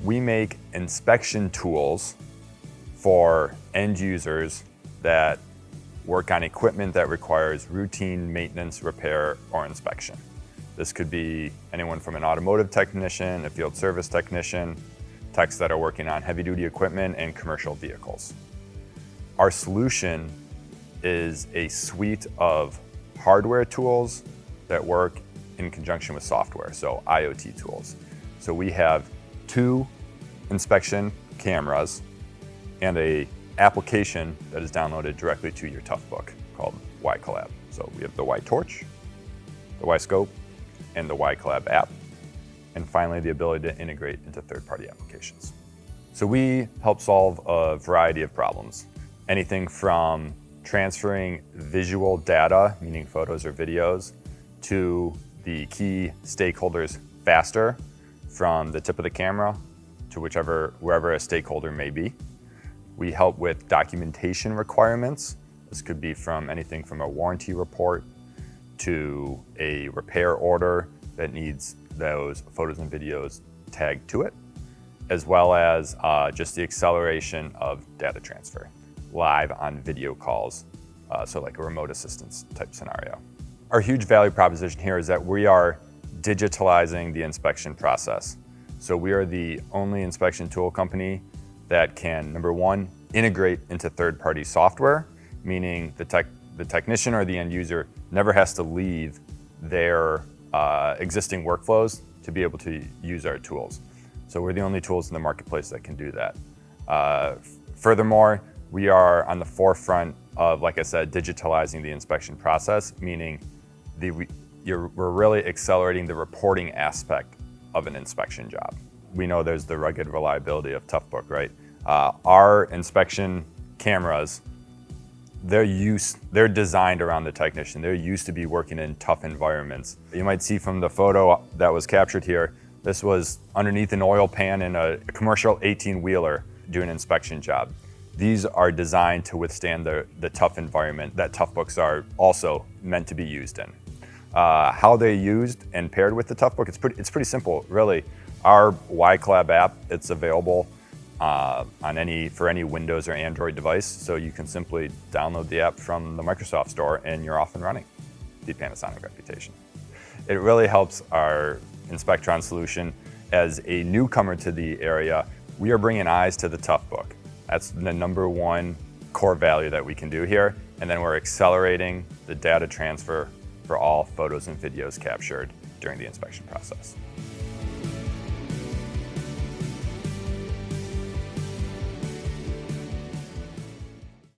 We make inspection tools for end users that work on equipment that requires routine maintenance, repair, or inspection. This could be anyone from an automotive technician, a field service technician, techs that are working on heavy-duty equipment and commercial vehicles. Our solution is a suite of hardware tools that work in conjunction with software, so IoT tools. So we have 2 inspection cameras and an application that is downloaded directly to your TOUGHBOOK called YCollab. So we have the YTorch, the YScope, and the YCollab app, and finally the ability to integrate into third-party applications. So we help solve a variety of problems, anything from transferring visual data, meaning photos or videos, to the key stakeholders faster from the tip of the camera to wherever a stakeholder may be. We help with documentation requirements. This could be from anything from a warranty report to a repair order that needs those photos and videos tagged to it, as well as just the acceleration of data transfer live on video calls, so like a remote assistance type scenario. Our huge value proposition here is that we are digitalizing the inspection process. So we are the only inspection tool company that can, number one, integrate into third-party software, meaning the technician or the end user never has to leave their existing workflows to be able to use our tools. So we're the only tools in the marketplace that can do that. Furthermore, we are on the forefront of, like I said, digitalizing the inspection process, meaning we're really accelerating the reporting aspect of an inspection job. We know there's the rugged reliability of TOUGHBOOK, right? Our inspection cameras, they're designed around the technician. They're used to be working in tough environments. You might see from the photo that was captured here, this was underneath an oil pan in a commercial 18-wheeler doing an inspection job. These are designed to withstand the tough environment that TOUGHBOOKs are also meant to be used in. How they're used and paired with the TOUGHBOOK, it's pretty simple, really. Our YCollab app, it's available for any Windows or Android device, so you can simply download the app from the Microsoft Store and you're off and running. The Panasonic reputation. It really helps our Inspectron solution. As a newcomer to the area, we are bringing eyes to the TOUGHBOOK. That's the #1 core value that we can do here, and then we're accelerating the data transfer for all photos and videos captured during the inspection process.